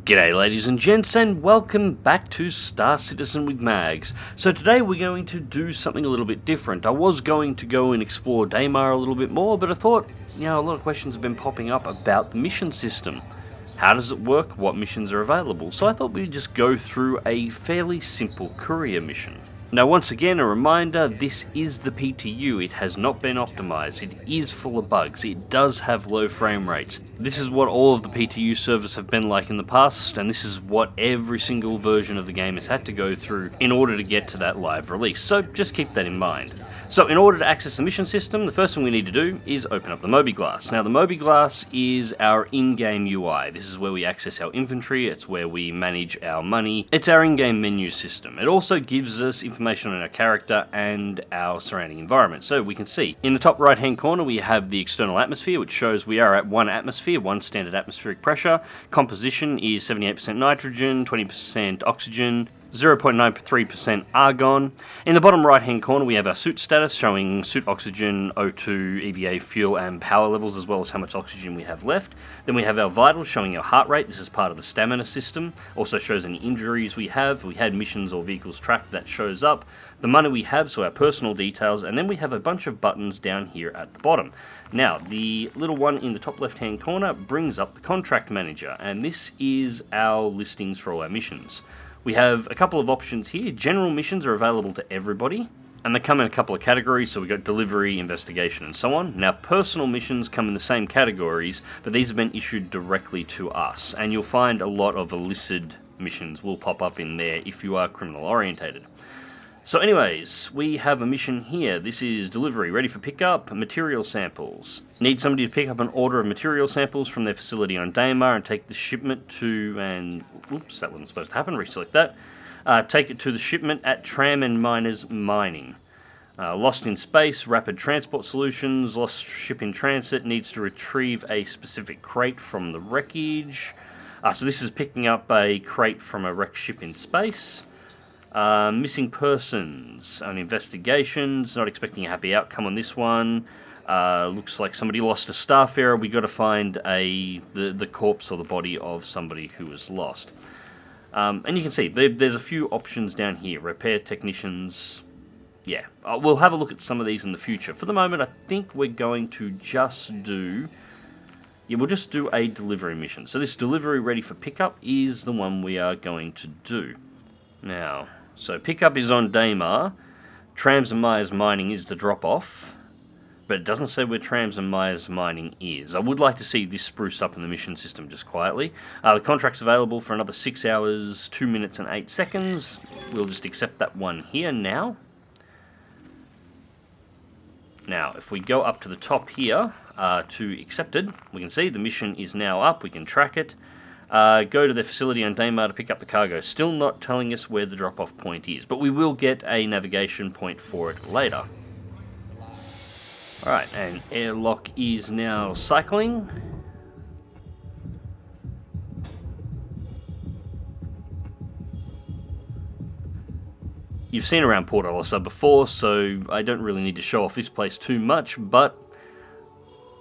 G'day ladies and gents, and welcome back to Star Citizen with Mags. So today we're going to do something a little bit different. I was going to go and explore Daymar a little bit more, but I thought, a lot of questions have been popping up about the mission system. How does it work? What missions are available? So I thought we'd just go through a fairly simple courier mission. Now once again, a reminder, this is the PTU, it has not been optimized, it is full of bugs, it does have low frame rates. This is what all of the PTU servers have been like in the past, and this is what every single version of the game has had to go through in order to get to that live release, so just keep that in mind. So in order to access the mission system, the first thing we need to do is open up the Mobi Glass. Now the Mobi Glass is our in-game UI. This is where we access our inventory, it's where we manage our money, it's our in-game menu system. It also gives us information on our character and our surrounding environment. So we can see in the top right hand corner we have the external atmosphere, which shows we are at 1 atmosphere, 1 standard atmospheric pressure. Composition is 78% nitrogen, 20% oxygen, 0.93% argon. In the bottom right hand corner we have our suit status showing suit oxygen, O2, EVA, fuel and power levels, as well as how much oxygen we have left. Then we have our vitals showing our heart rate. This is part of the stamina system. Also shows any injuries we have. We had missions or vehicles tracked, that shows up. The money we have, so our personal details, and then we have a bunch of buttons down here at the bottom. Now the little one in the top left hand corner brings up the contract manager, and this is our listings for all our missions. We have a couple of options here. General missions are available to everybody, and they come in a couple of categories, so we've got delivery, investigation, and so on. Now, personal missions come in the same categories, but these have been issued directly to us, and you'll find a lot of illicit missions will pop up in there if you are criminal orientated. So anyways, we have a mission here. This is delivery, ready for pickup, material samples. Need somebody to pick up an order of material samples from their facility on Daymar and take the shipment to, and oops, that wasn't supposed to happen, reselect that. Take it to the shipment at Tram and Miners Mining. Lost in space, rapid transport solutions, lost ship in transit, needs to retrieve a specific crate from the wreckage. So this is picking up a crate from a wrecked ship in space. Missing persons, investigations, not expecting a happy outcome on this one. Looks like somebody lost a starfarer. We got to find the corpse or the body of somebody who was lost. And you can see there's a few options down here. Repair technicians. Yeah, we'll have a look at some of these in the future. For the moment, I think we're going to just do... Yeah, we'll just do a delivery mission. So this delivery ready for pickup is the one we are going to do. Now, so pickup is on Daymar. Trams and Myers Mining is the drop-off, but it doesn't say where Trams and Myers Mining is. I would like to see this spruced up in the mission system just quietly. The contract's available for another 6 hours, 2 minutes and 8 seconds. We'll just accept that one here now. Now, if we go up to the top here to accepted, we can see the mission is now up. We can track it. Go to the facility on Daymar to pick up the cargo. Still not telling us where the drop-off point is, but we will get a navigation point for it later. Alright, and airlock is now cycling. You've seen around Port Olisar before, so I don't really need to show off this place too much, but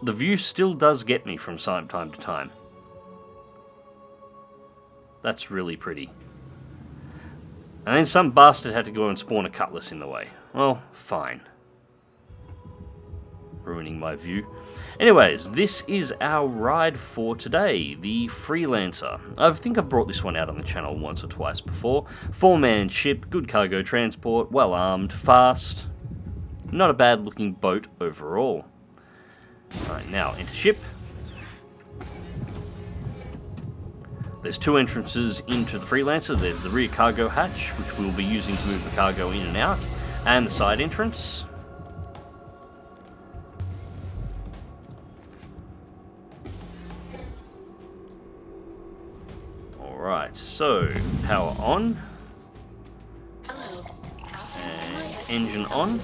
the view still does get me from time to time. That's really pretty. And then some bastard had to go and spawn a cutlass in the way. Well, fine. Ruining my view. Anyways, this is our ride for today, the Freelancer. I think I've brought this one out on the channel once or twice before. 4-man ship, good cargo transport, well armed, fast. Not a bad looking boat overall. Alright, now into ship. There's 2 entrances into the Freelancer. There's the rear cargo hatch, which we'll be using to move the cargo in and out, and the side entrance. Alright, so power on. And engine on.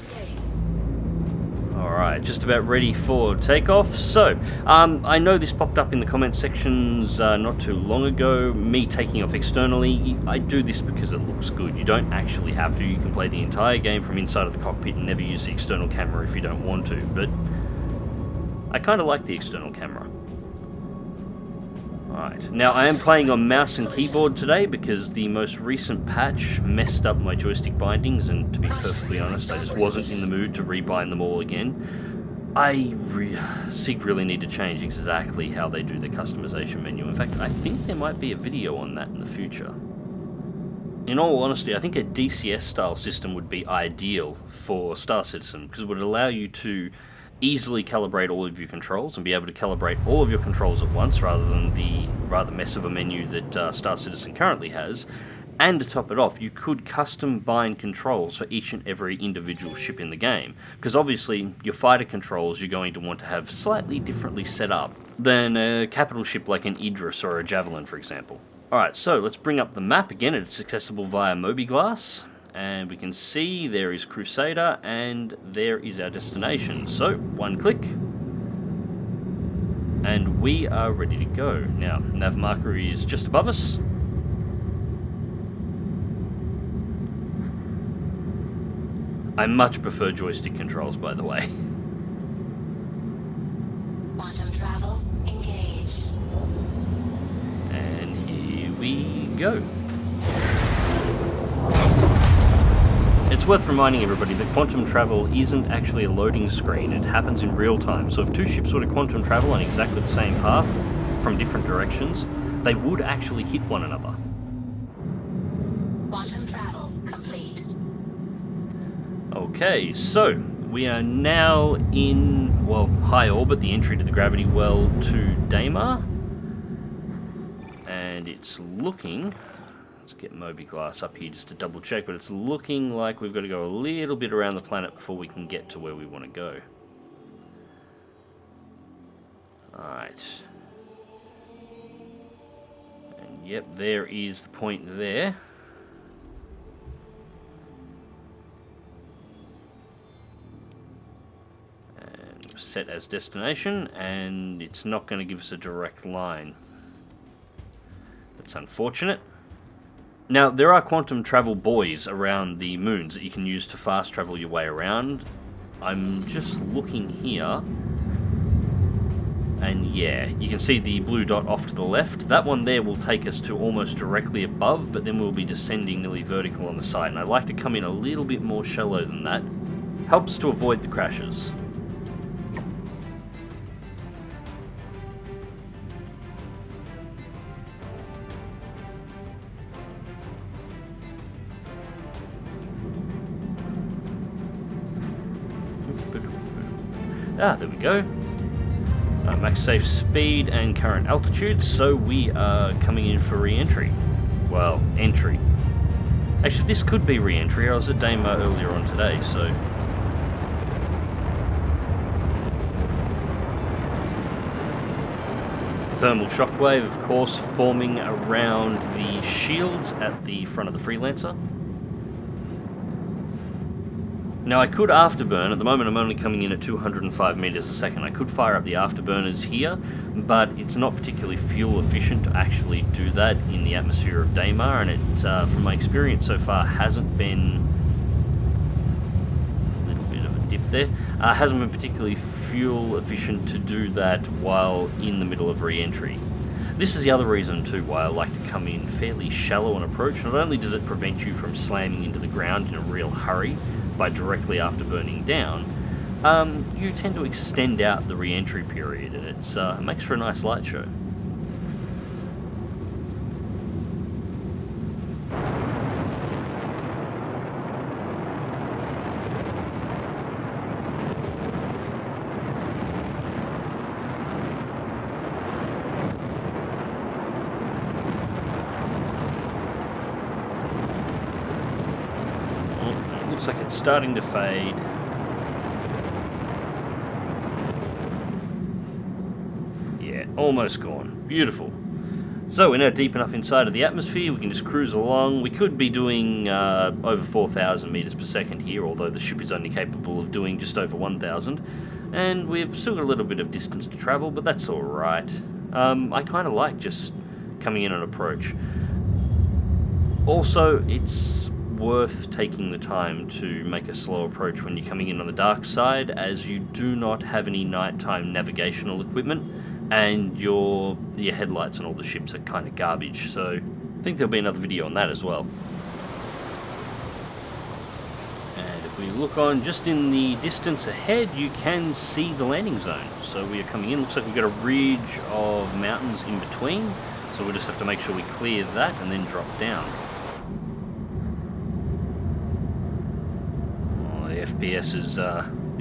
Alright, just about ready for takeoff. So, I know this popped up in the comment sections not too long ago, me taking off externally. I do this because it looks good. You don't actually have to. You can play the entire game from inside of the cockpit and never use the external camera if you don't want to, but I kind of like the external camera. Alright, now I am playing on mouse and keyboard today because the most recent patch messed up my joystick bindings, and to be perfectly honest, I just wasn't in the mood to rebind them all again. SIG really need to change exactly how they do the customization menu. In fact, I think there might be a video on that in the future. In all honesty, I think a DCS style system would be ideal for Star Citizen because it would allow you to easily calibrate all of your controls and be able to calibrate all of your controls at once rather than the rather mess of a menu that Star Citizen currently has. And to top it off, you could custom bind controls for each and every individual ship in the game, because obviously your fighter controls you're going to want to have slightly differently set up than a capital ship like an Idris or a Javelin, for example. Alright, so let's bring up the map again. It's accessible via Mobi Glass. And we can see there is Crusader, and there is our destination. So, one click, and we are ready to go. Now, nav marker is just above us. I much prefer joystick controls, by the way. Quantum travel engaged. And here we go. It's worth reminding everybody that quantum travel isn't actually a loading screen, it happens in real time. So if two ships were to quantum travel on exactly the same path, from different directions, they would actually hit one another. Quantum travel complete. Okay, so we are now in, well, high orbit, the entry to the gravity well to Daymar. And it's looking... Let's get Mobi Glass up here just to double check, but it's looking like we've got to go a little bit around the planet before we can get to where we want to go. Alright. And yep, there is the point there. And set as destination, and it's not going to give us a direct line. That's unfortunate. Now, there are quantum travel buoys around the moons that you can use to fast travel your way around. I'm just looking here, and yeah, you can see the blue dot off to the left. That one there will take us to almost directly above, but then we'll be descending nearly vertical on the side, and I like to come in a little bit more shallow than that. Helps to avoid the crashes. Ah, there we go. Max safe speed and current altitude, so we are coming in for re-entry. Well, entry. Actually, this could be re-entry. I was at Daymar earlier on today, so... Thermal shockwave, of course, forming around the shields at the front of the Freelancer. Now I could afterburn. At the moment I'm only coming in at 205 meters a second. I could fire up the afterburners here, but it's not particularly fuel efficient to actually do that in the atmosphere of Daymar, and it, from my experience so far, hasn't been... a little bit of a dip there. Hasn't been particularly fuel efficient to do that while in the middle of re-entry. This is the other reason too why I like to come in fairly shallow on approach. Not only does it prevent you from slamming into the ground in a real hurry by directly after burning down, you tend to extend out the re-entry period, and it makes for a nice light show. Looks like it's starting to fade. Yeah, almost gone. Beautiful. So we're now deep enough inside of the atmosphere, we can just cruise along. We could be doing over 4,000 meters per second here, although the ship is only capable of doing just over 1,000. And we've still got a little bit of distance to travel, but that's alright. I kind of like just coming in on approach. Also, it's worth taking the time to make a slow approach when you're coming in on the dark side, as you do not have any nighttime navigational equipment, and your headlights on all the ships are kind of garbage. So I think there'll be another video on that as well. And if we look on just in the distance ahead, you can see the landing zone. So we are coming in. Looks like we've got a ridge of mountains in between. So we'll just have to make sure we clear that and then drop down. Oh, the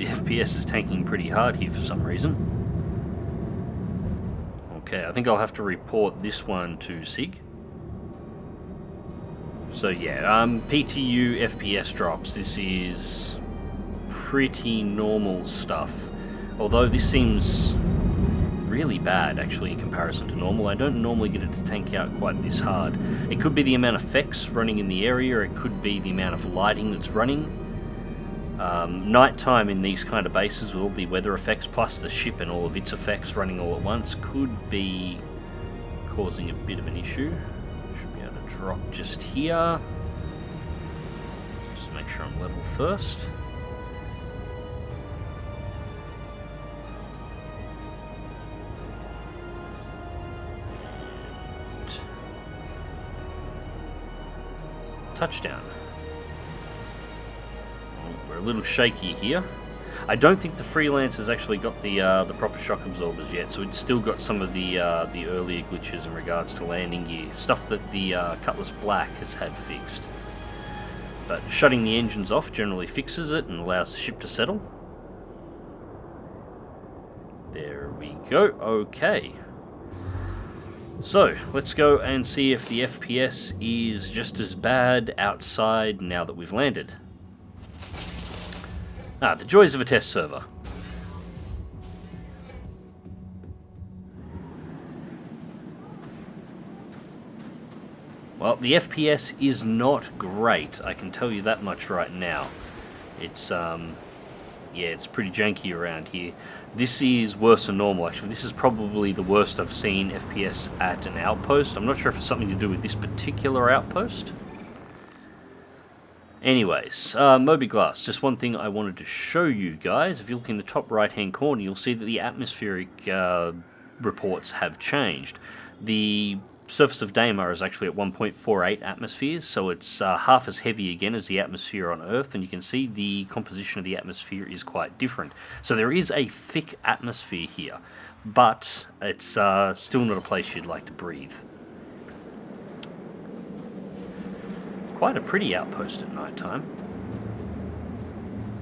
FPS is tanking pretty hard here for some reason. Okay, I think I'll have to report this one to SIG. So yeah, PTU FPS drops. This is pretty normal stuff. Although this seems really bad actually in comparison to normal. I don't normally get it to tank out quite this hard. It could be the amount of effects running in the area, it could be the amount of lighting that's running. Nighttime in these kind of bases with all the weather effects plus the ship and all of its effects running all at once could be causing a bit of an issue. Should be able to drop just here. Just make sure I'm level first. And touchdown. We're a little shaky here. I don't think the Freelance has actually got the proper shock absorbers yet, so it's still got some of the earlier glitches in regards to landing gear, stuff that the Cutlass Black has had fixed. But shutting the engines off generally fixes it and allows the ship to settle. There we go. Okay. So let's go and see if the FPS is just as bad outside now that we've landed. Ah, the joys of a test server. Well, the FPS is not great, I can tell you that much right now. It's, yeah, it's pretty janky around here. This is worse than normal, actually. This is probably the worst I've seen FPS at an outpost. I'm not sure if it's something to do with this particular outpost. Anyways, Mobi Glass, just one thing I wanted to show you guys. If you look in the top right hand corner, you'll see that the atmospheric reports have changed. The surface of Daymar is actually at 1.48 atmospheres, so it's half as heavy again as the atmosphere on Earth, and you can see the composition of the atmosphere is quite different. So there is a thick atmosphere here, but it's still not a place you'd like to breathe. Quite a pretty outpost at night time.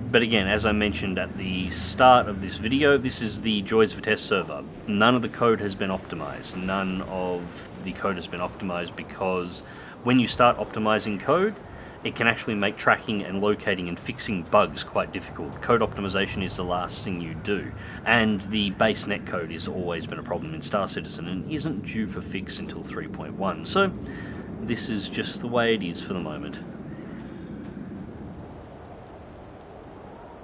But again, as I mentioned at the start of this video, this is the joys of a test server. None of the code has been optimized. None of the code has been optimized because when you start optimizing code, it can actually make tracking and locating and fixing bugs quite difficult. Code optimization is the last thing you do. And the base netcode has always been a problem in Star Citizen and isn't due for fix until 3.1. So this is just the way it is for the moment.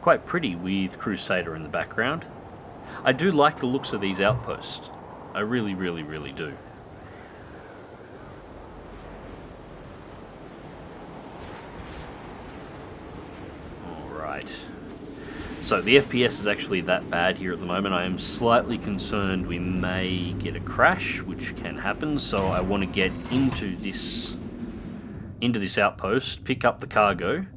Quite pretty with Crusader in the background. I do like the looks of these outposts. I really do. Alright. So the FPS is actually that bad here at the moment. I am slightly concerned we may get a crash, which can happen, so I want to get into this outpost, pick up the cargo,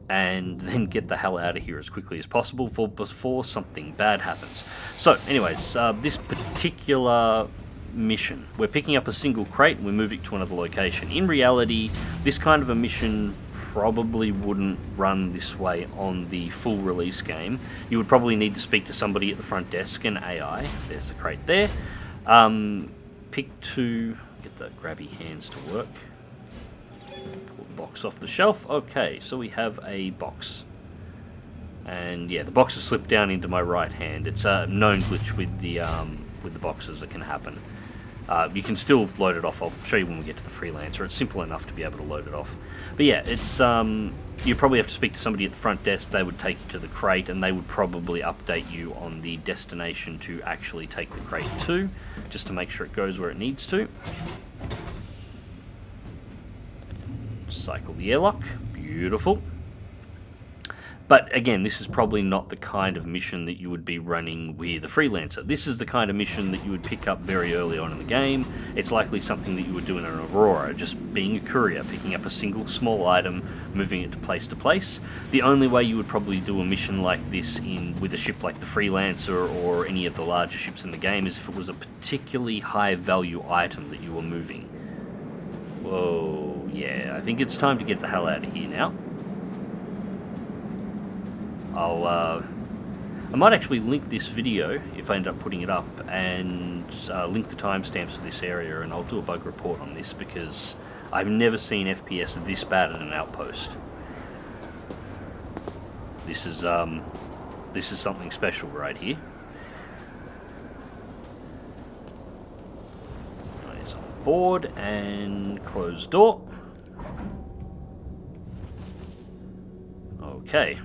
and then get the hell out of here as quickly as possible before something bad happens. So anyways, this particular mission, we're picking up a single crate and we're moving to another location. In reality, this kind of a mission probably wouldn't run this way on the full release game. You would probably need to speak to somebody at the front desk, an AI. There's the crate there. Pick two, get the grabby hands to work. Pull the box off the shelf. Okay, so we have a box. And yeah, the box has slipped down into my right hand. It's a known glitch with the boxes that can happen. You can still load it off. I'll show you when we get to the Freelancer. It's simple enough to be able to load it off. But yeah, it's you probably have to speak to somebody at the front desk. They would take you to the crate, and they would probably update you on the destination to actually take the crate to, just to make sure it goes where it needs to. And cycle the airlock. Beautiful. But again, this is probably not the kind of mission that you would be running with a freelancer. This is the kind of mission that you would pick up very early on in the game. It's likely something that you would do in an Aurora, just being a courier, picking up a single small item, moving it to place. The only way you would probably do a mission like this with a ship like the Freelancer or any of the larger ships in the game is if it was a particularly high value item that you were moving. Whoa, yeah, I think it's time to get the hell out of here now. I might actually link this video, if I end up putting it up, and link the timestamps for this area, and I'll do a bug report on this, because I've never seen FPS this bad at an outpost. This is something special right here. He's on board, and closed door. Okay.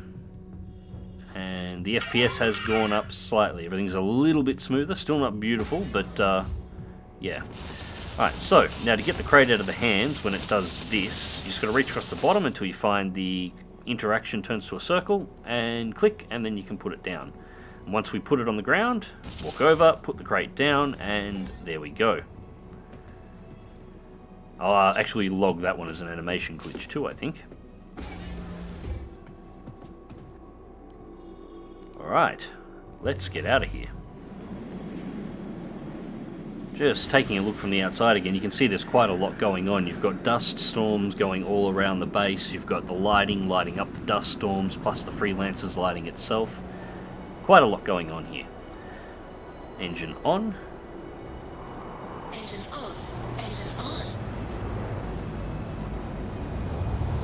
And the FPS has gone up slightly. Everything's a little bit smoother. Still not beautiful, but yeah. Alright, so now to get the crate out of the hands when it does this, you just got to reach across the bottom until you find the interaction turns to a circle, and click, and then you can put it down. And once we put it on the ground, walk over, put the crate down, and there we go. I'll actually log that one as an animation glitch too, I think. Alright, let's get out of here. Just taking a look from the outside again, you can see there's quite a lot going on. You've got dust storms going all around the base, you've got the lighting up the dust storms, plus the Freelancers lighting itself. Quite a lot going on here. Engine on. Engines off. Engines on.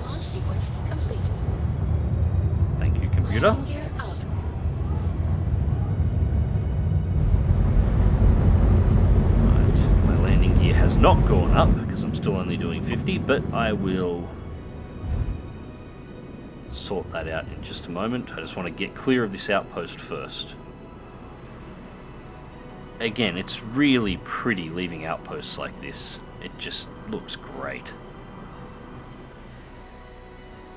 Launch sequence complete. Thank you, computer. Landing gear up. Has not gone up because I'm still only doing 50, but I will sort that out in just a moment. I just want to get clear of this outpost first. Again, it's really pretty leaving outposts like this. It just looks great.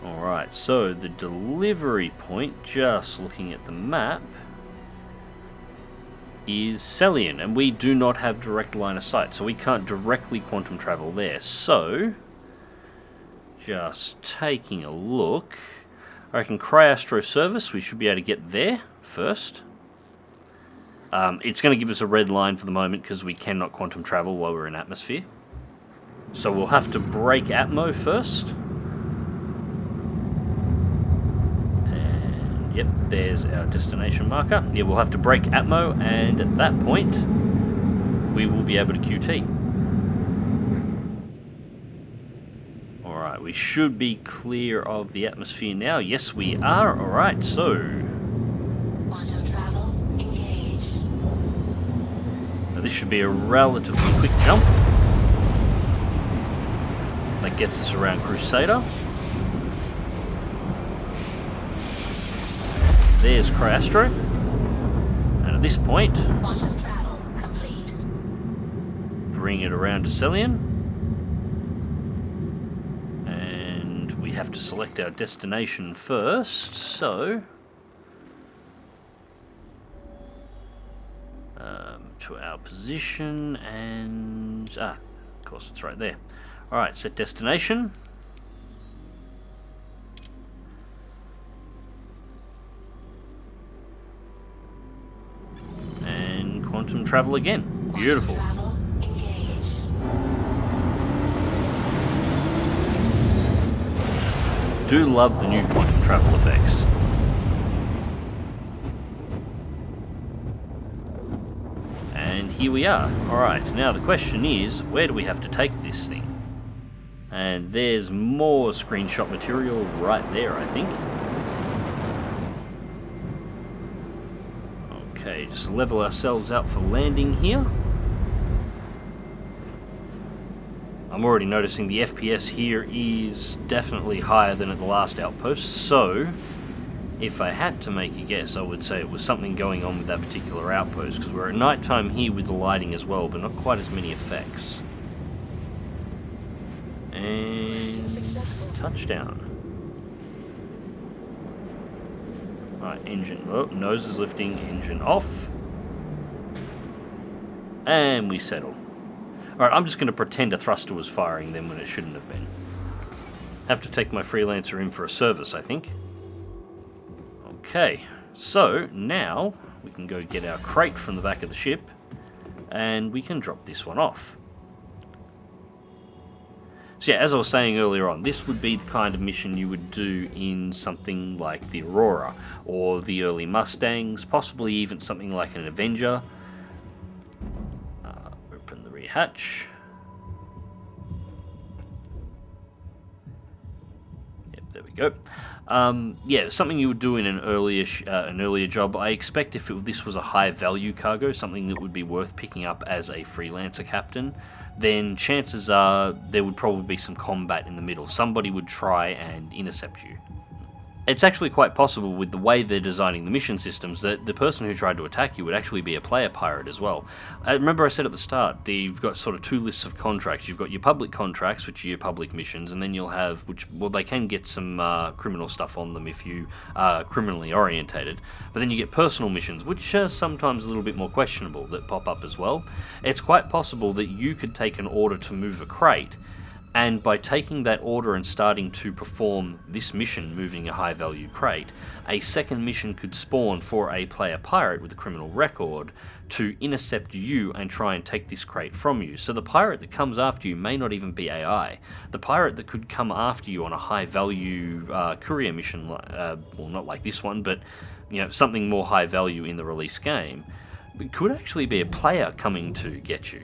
Alright, so the delivery point, just looking at the map, is Celian, and we do not have direct line of sight, so we can't directly quantum travel there. So, just taking a look, I reckon Cryastro Service, we should be able to get there first. It's going to give us a red line for the moment because we cannot quantum travel while we're in atmosphere. So we'll have to break Atmo first. Yep, there's our destination marker. Yeah, we'll have to break Atmo, and at that point, we will be able to QT. Alright, we should be clear of the atmosphere now. Yes, we are. Alright, so... Quantum travel engaged. Now this should be a relatively quick jump. That gets us around Crusader. There's Cryastro, and at this point, Quantum travel complete. bring it around to Celian, and we have to select our destination first, so to our position, and of course it's right there. Alright, set destination. Quantum travel again. Beautiful. Travel engaged. Do love the new quantum travel effects. And here we are. Alright, now the question is, where do we have to take this thing? And there's more screenshot material right there, I think. Okay, just level ourselves out for landing here. I'm already noticing the FPS here is definitely higher than at the last outpost, so if I had to make a guess, I would say it was something going on with that particular outpost, because we're at nighttime here with the lighting as well, but not quite as many effects. And touchdown. Alright, engine, oh, nose is lifting, engine off. And we settle. Alright, I'm just going to pretend a thruster was firing then when it shouldn't have been. Have to take my freelancer in for a service, I think. Okay, so now we can go get our crate from the back of the ship and we can drop this one off. So yeah, as I was saying earlier on, this would be the kind of mission you would do in something like the Aurora or the early Mustangs, possibly even something like an Avenger. Open the rear hatch. Yep, there we go. Yeah, something you would do in an earlier job. I expect if this was a high value cargo, something that would be worth picking up as a freelancer captain, then chances are there would probably be some combat in the middle. Somebody would try and intercept you. It's actually quite possible with the way they're designing the mission systems that the person who tried to attack you would actually be a player pirate as well. Remember I said at the start, you've got sort of two lists of contracts. You've got your public contracts, which are your public missions, and then you'll have, they can get some criminal stuff on them if you are criminally orientated. But then you get personal missions, which are sometimes a little bit more questionable, that pop up as well. It's quite possible that you could take an order to move a crate, and by taking that order and starting to perform this mission, moving a high-value crate, a second mission could spawn for a player pirate with a criminal record to intercept you and try and take this crate from you. So the pirate that comes after you may not even be AI. The pirate that could come after you on a high-value courier mission, well, not like this one, but something more high-value in the release game, it could actually be a player coming to get you.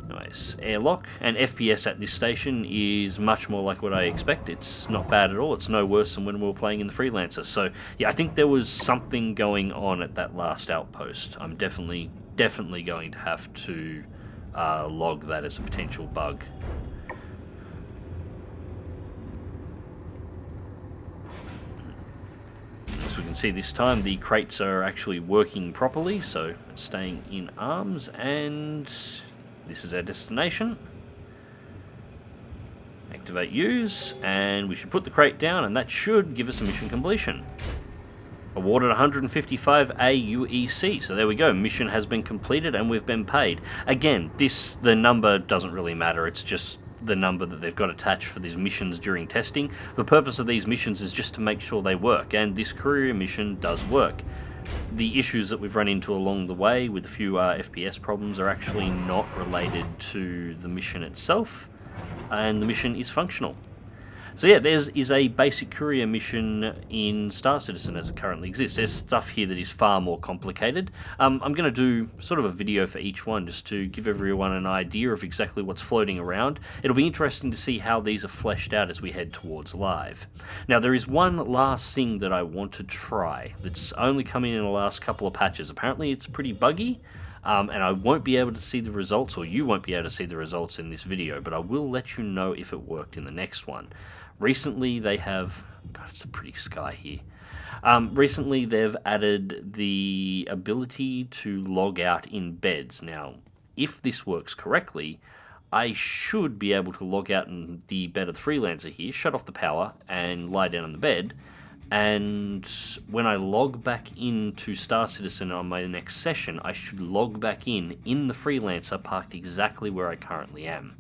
Nice. Airlock, and FPS at this station is much more like what I expect. It's not bad at all. It's no worse than when we were playing in the Freelancer. So yeah, I think there was something going on at that last outpost. I'm definitely going to have to log that as a potential bug. As we can see this time, the crates are actually working properly, so it's staying in arms, and this is our destination. Activate use, and we should put the crate down, and that should give us a mission completion. Awarded 155 AUEC, so there we go, mission has been completed and we've been paid. Again, the number doesn't really matter, it's just the number that they've got attached for these missions during testing. The purpose of these missions is just to make sure they work, and this courier mission does work. The issues that we've run into along the way with a few FPS problems are actually not related to the mission itself, and the mission is functional. So yeah, there is a basic courier mission in Star Citizen as it currently exists. There's stuff here that is far more complicated. I'm going to do sort of a video for each one just to give everyone an idea of exactly what's floating around. It'll be interesting to see how these are fleshed out as we head towards live. Now there is one last thing that I want to try that's only come in the last couple of patches. Apparently it's pretty buggy. And I won't be able to see the results, or you won't be able to see the results in this video, but I will let you know if it worked in the next one. Recently they have, God, it's a pretty sky here. Recently they've added the ability to log out in beds. Now, if this works correctly, I should be able to log out in the bed of the Freelancer here, shut off the power, and lie down on the bed. And when I log back into Star Citizen on my next session, I should log back in the Freelancer parked exactly where I currently am.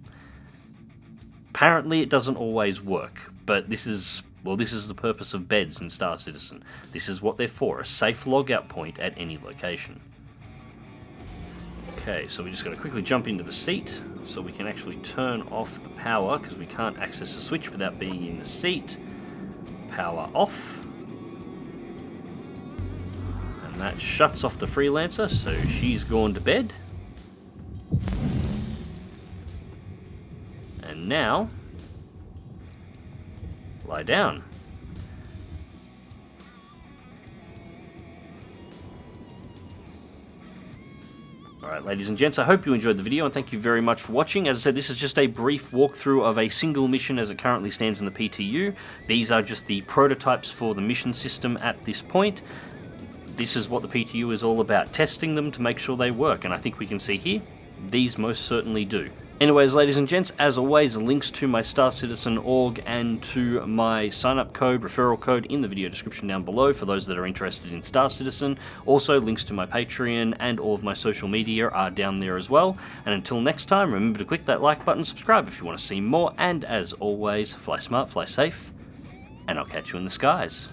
Apparently it doesn't always work, but this is the purpose of beds in Star Citizen. This is what they're for, a safe logout point at any location. Okay, so we're just going to quickly jump into the seat so we can actually turn off the power, because we can't access the switch without being in the seat. Power off. And that shuts off the Freelancer, so she's gone to bed. And now, lie down. Alright, ladies and gents, I hope you enjoyed the video, and thank you very much for watching. As I said, this is just a brief walkthrough of a single mission as it currently stands in the PTU. These are just the prototypes for the mission system at this point. This is what the PTU is all about, testing them to make sure they work, and I think we can see here, these most certainly do. Anyways, ladies and gents, as always, links to my Star Citizen org and to my sign-up code, referral code, in the video description down below for those that are interested in Star Citizen. Also, links to my Patreon and all of my social media are down there as well. And until next time, remember to click that like button, subscribe if you want to see more, and as always, fly smart, fly safe, and I'll catch you in the skies.